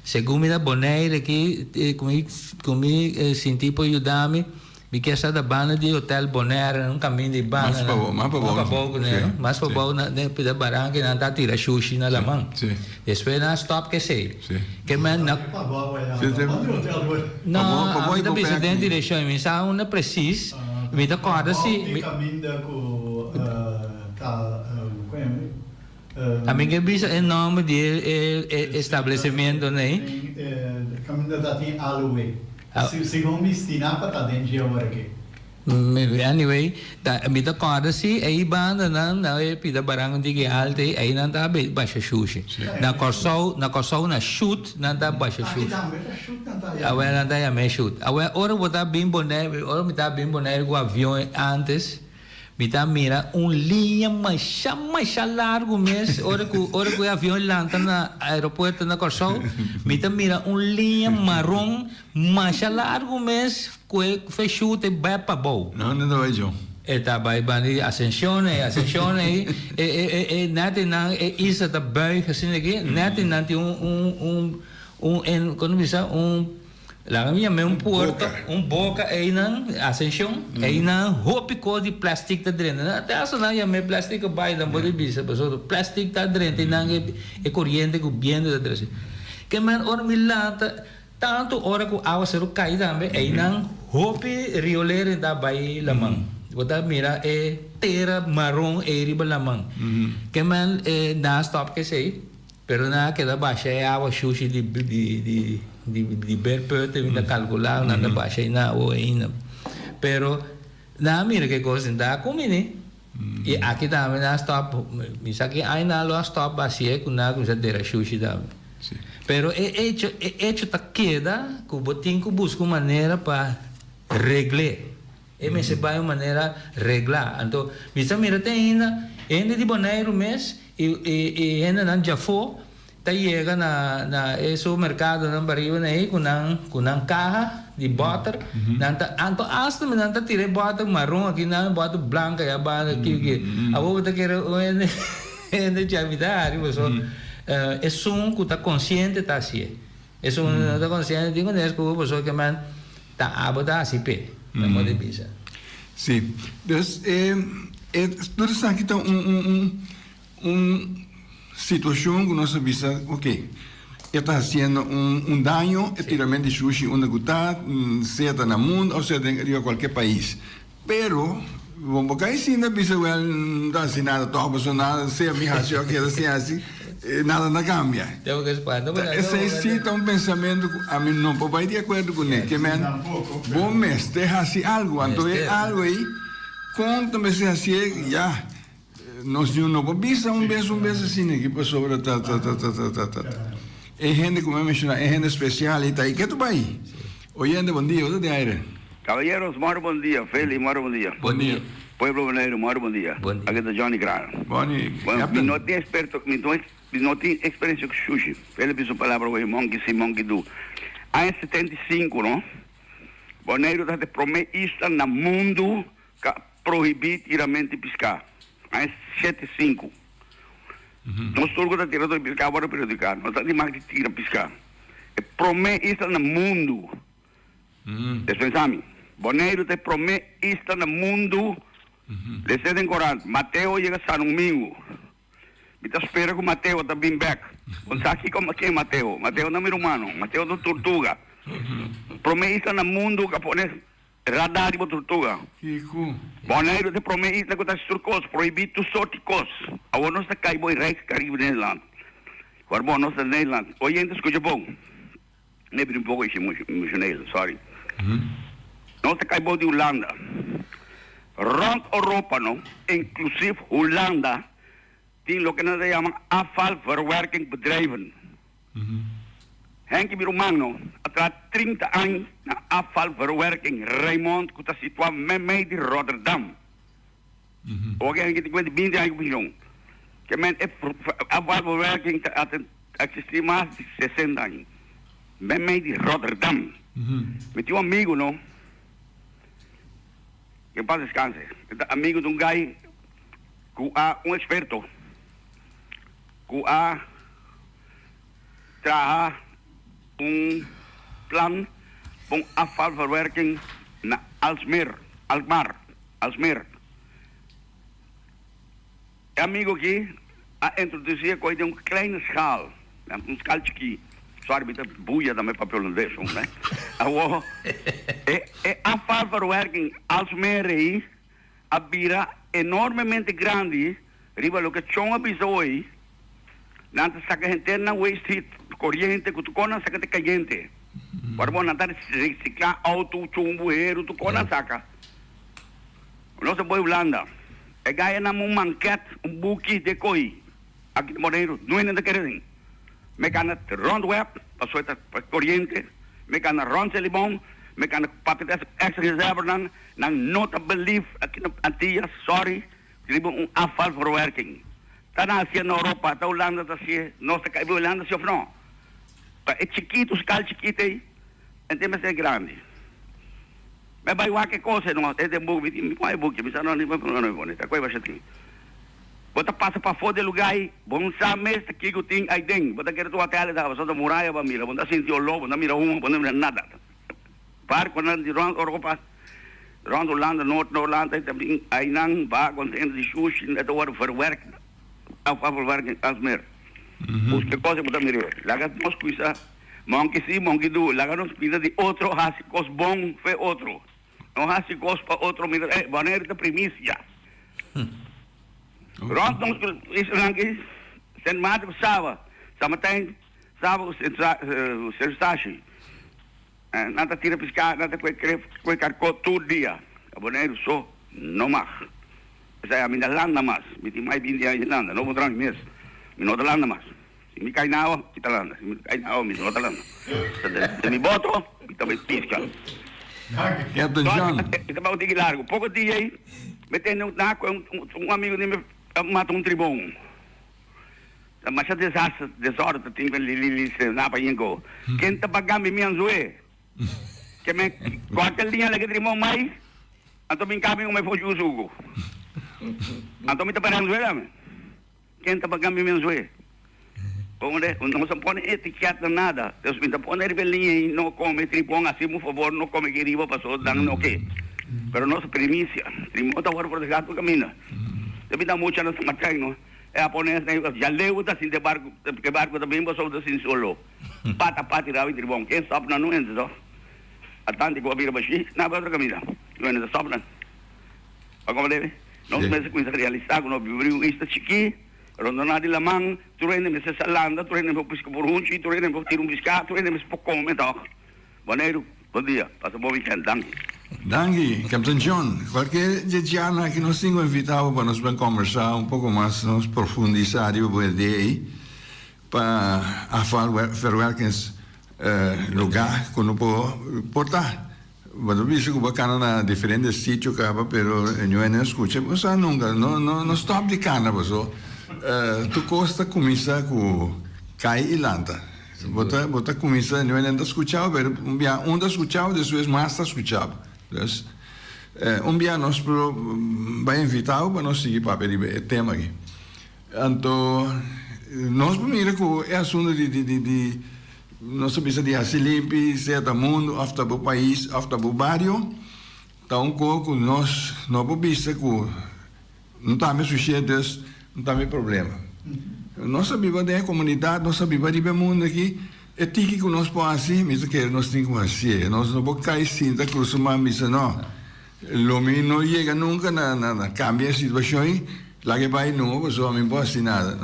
Segundo me Bonaire aqui comi senti por ajudar-me. Mi chiesa da bana di hotel Bonaire, un cammino di bana. Mas para bom, né? Pida barang que não tira sushi na lamang. Sim. Depois na stop que sei. Sim. Que man na não, da presidente direção, me sa uma precis, me da corda se a minha bisa é nome de estabelecimento, né? Caminho da tem Aluwe. Se não me ensina para dentro de agora aqui. Anyway, me da corda se aí banda não é pida barang de que alte aí não tá baixa sushi. Na corso na shoot não tá baixa sushi. Agora não tá a me shoot. Agora ora botar bem Bonaire, ora me tá bem Bonaire com avião antes. Me tá mira linha mais largo mesmo. Ora que o avião lança na aeroporto na Corso, me tá mira linha marrom mais largo mesmo que fechou te vai para bom. Não vai John. Tá vai bani ascensione net na isso da buig assim aqui, net na tem como diz lá minha um porta, boca aí na ascensão, aí na roupa de plástico tá dentro. Até essa não é me plástico vai da body bisa, pessoal, plástico tá dentro, não é corrente que vindo da dentro. Que man ora milata tanto hora que a água ser cai também, aí na roupa riolere da vai la mão. Você mira terra marrom é riba la mão. Que man na stop que sei, pero na que da baixa é água sushi de berpete vinda calcular na baixa na ou ainda pero na mira que coisa da comine e aqui também na stop misa que aí na lo stop baixia com na coisa de sushi da pero hecho tá queda que o botinho que busca uma maneira para reglar me se vai uma maneira reglar então misa mira tem ainda de Bonaire mês e ainda não já foi ta chega na supermercado na barriga aí com uma caixa de butter nanta anto hasta me nanta tire butter marrom aqui na butter branca e a banda que a vou te querer ende já me dá é som que tá consciente tá assim é som tá consciente digo né que o pessoa que man tá abota assim pé na moda bisa sim dus tudo isso aqui tá situação que nós visa, ok, está fazendo daño, tiramente de sushi, onde está, seja no mundo, ou seja em qualquer país. Pero, vamos cá sim, não precisa não assim nada, toca nada, seja minha ração, que assim, nada não cambia. Esse é um pensamento, a mim não pode ir de acordo com ele, que bom mês, deixa assim algo, então é algo aí, conta-me se assim, já. Nós não podemos vez assim que pessoa é gente como eu mencionei é gente especial e tá aí que tu vai oyendo bom dia de aire caballeros muito bom dia Feli muito bom dia pueblo bonaire muito bom dia aqui é Johnny Grant não tem experto não tem experiência com sushi ele pediu palavra o monkey Simon Guidu há 75 não Bonaire está de promessa no mundo proibir tiramente pescar há 75. Nós todos estamos tirando de pescar agora periodicar. Nós estamos mais de tirar pescar. É promessa no mundo. Pensamos, Bonaire te promessa no mundo. Desde em Corão, Mateus chega a domingo. Kita espera que o Mateo está bem back. Quando está aqui como quem Mateo? Mateo não é humano. Mateo é tortuga. Promessa no mundo que pone radar de tortuga. Kiko. Bonaire de promessa que está surcos, proibido tu sorticos. Agora nós está caibo em Reis Caribe Nederland. Agora nós está Nederland. Oyentes, escuta bom. Nem um pouco emocional, sorry. Nós está caibo de Holanda. Rond Europa, no, inclusive Holanda, die lo que nos llaman afvalverwerkingbedrijven. Henk Birumano, atrás 30 anos na afvalverwerking, Raymond, que está situado meio de Rotterdam. Oké, Henk, ik weet de binde eigenlijk que men afvalverwerking existiert mais de 60 anos. Meio de Rotterdam. Met uw amigo, no? Que paz descanse. Amigo de um guy que há experto que há trabalha plan para afvalverwerking na Alsmeer. Amigo que a introduzir coisa de kleine schaal, schaaltje aqui. Sorry, met de boeien dan met papel holandês, né? Agora, afvalverwerking Alsmeer a bira enormemente grande, riba lo que chonga bisoi, nanta saca gente na waste heat, corriente, que tu cona saca te caliente. Para bom nanta reciclar auto, chumbueiro, tu cona saca. Nossa boa Holanda, é gaia na manquete, buque de coi, aqui de Moreiro, não é nada querendo. Me kan het rondweb, passou a corriente, me kan het rondselibom, me kan het papitas extra reserve dan nota belief aqui na Antillas, sorry, tribo afvalverwerking. Tana assim na Europa, ta Holanda ta assim, nossa caiu Holanda se ou não. É chiquito, escala chiquita aí, então é grande. Mas vai lá que coisa não, é de book, me vai book, me não é bonita, coisa vai ser. Bota passa para fora do lugar aí, bom sabe mesmo que eu tenho aí dentro, bota querer tu até ali da, só da muralha para mira, bota sentir o lobo, não mira não mira nada. Para quando de Europa, rond Holanda, Noord-Holanda, também aí não vai contendo de sushi, net worden verwerkt, afvalverwerking Alsmeer. Os que coisa bota mira, laga nós coisa, monque sim, monque do, laga nós pida de outro, hasi cos bom, fe outro, não hasi cos para outro mira, banheiro de primícia. Rond ons is er lang zijn maat op Sava. Sameteen Sava is station. En na dat hier op iska, na dat kwek karko todo dia. Aboneiro so no mag. Zij aan de landen mas. Met die mij bindia in de landen. No moet er niet. Met no de landen mas. Si mi kai nou, kita landen. Si mi kai nou, met no de landen. De mi boto, kita met pisca. Captain John. Kita bau digi largo. Pouco dia aí. Metendo na amigo de meu mata tribão. Mas já desordem tem que na para ingo. Quem tá pagando me anzoe. Que me corta linha lá que tribão mais. Anto me caminho me foge usugo. Anto me tá pagando lá. Quem tá pagando me anzoe. Como não se põe etiqueta nada. Deus me tá põe linha e não come tribão assim, por favor, não come que riba passou dando ok. Pero nossa primícia, tribão tá agora por gato camina. Deve dar muito nessa matéria, não? É a japonês, já leu da assim de barco, que barco também passou assim solo. Pata rawi tribão, quem sabe não entra só. Atlântico abrir baixi, na outra camisa. Não entra só não. Agora deve. Nós mesmo com isso realizar, nós vivemos isto aqui. Rondonada de Lamang, turene me se salanda, turene me pisca por hunchi, turene me tira pisca, turene me pouco então. Boneiro, bom dia. Passa bom weekend, danke. Danke, Captain John. Qualquer dia que nós temos invitado para nós conversar pouco mais, nós profundizar o ideia para afvalverwerkings lugar que não pode portar. Mas visto que bacana na diferentes sítios capa, pero não escuta, mas nunca, não stop de cana, mas tu costa começa com cai e lanta. Bota começa, não é escuchado, pero um da escuchado, depois mais está escuchado. Dus, dia nós vai invitado para nós seguir para o tema aqui. Então, nós primeiro que é assunto de nós precisa de assim limpo, certo mundo, after o país, after o bairro. Então, que nós não podemos que não está mais sujeito, não está mais problema. Nós vivemos na comunidade, nós vivemos no mundo aqui. É tiki que nós podemos assim, mas que nós temos que fazer. Nós não podemos cair assim, da cruz humana, mas não. Lome não chega nunca na cambia a situação. Lá que vai não, mas a mim não pode nada.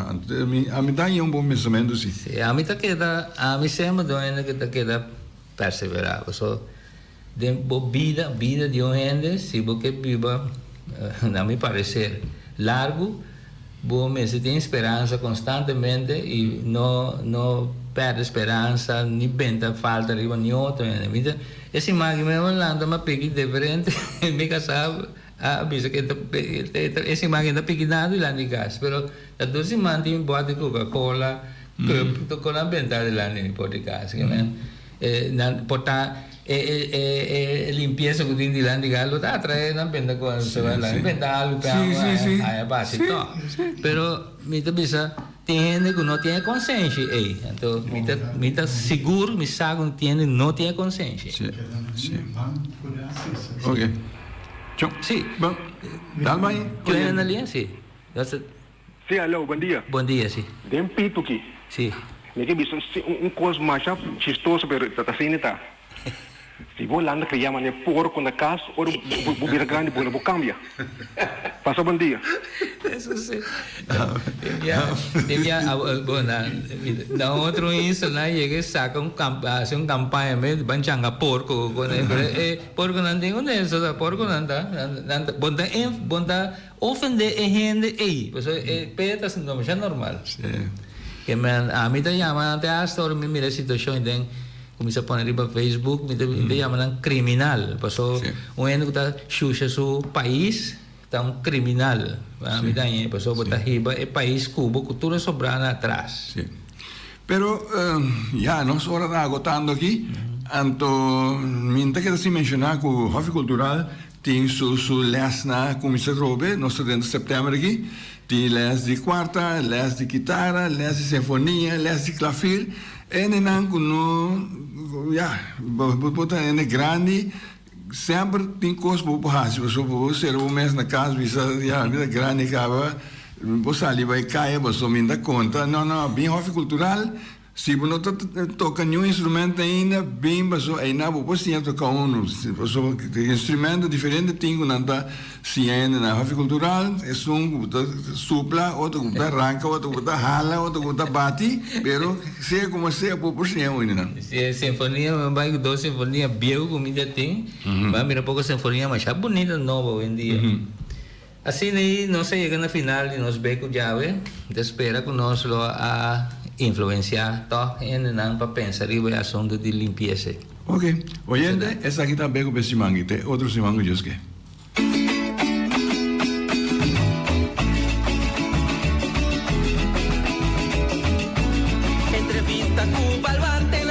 A mim dá um bom pensamento sim. A mim tá queda, a mim sempre doendo que tá queda perseverar. So, de vida de um gente, se você viva, na meu parecer, largo, bom, mas se tem esperança constantemente e não perde esperança, nem benta falta riba nem outro. Esse imagem me Holanda, mas peguei diferente, me casava. Bisa que esse imagem está pequenado lá no gás, pero a dois imantes em boa de Coca-Cola, que com a venda lá no podcast, porta limpeza que tem de lá no gás, está atrás na venda com se vai lá, venda algo que é base to, pero me bisa tem que não tem consciência aí, então me tá seguro, me sabe que tem não tem consciência. Sim. Ok. Sì, Dalmai? Chiude na linea, sì. Sì, allora, buon dia. Buon dia, sì. Den pito aqui. Sì. Perché bisogna un coso mais chistoso per la tacinita. Se voi l'hanno chiamato ne porco na casa, ora bubira grande buona bu cambia. Passa buon dia. Eso sì. Na outro isso lá chega saca hace un campaña me banchanga porco con porco não tem onde isso porco não bonda ofende a gente aí, porque peta se não é normal. Que man a mim tá chamando até a história me mira situação tem começa a pôr riba Facebook me tá chamando criminal, porque o ente que tá xuxa su país tá criminal. Me dá aí, pessoal botar riba é país Cuba, cultura sobrana atrás. Sim. Pero nós ora está agotando aqui. Então, minta que se mencionar que o Hoffi Cultural tem su les na Comissão Robe, nós estamos em setembro aqui. Tem les de quarta, les de guitarra, les de sinfonia, les de clafir. E não botar é grande. Sempre tem coisas para fazer. Você ser um mês na casa, vida grande, acaba, você ali vai cair, você me dá conta. Não, bem Hoffi Cultural, se você não toca nenhum instrumento ainda, bem, você ainda você toca instrumento diferente, tem que andar ciente na Hoffi Cultural, é supla, outro que arranca, outro que rala, outro que bate, pero seja como seja, por cima ainda. Se sinfonia, vai duas sinfonias biel como ainda tem, vai mirar pouco sinfonia, mas é bonita nova hoje em dia. Assim aí, nós chegamos na final e nós becos já, espera que nós a influenciar todo mundo para pensar em assunto de limpeza. Ok. Oyente, essa aqui está beco para Simangue, tem outro Simangue Josque. Entrevista Cuba al Barte.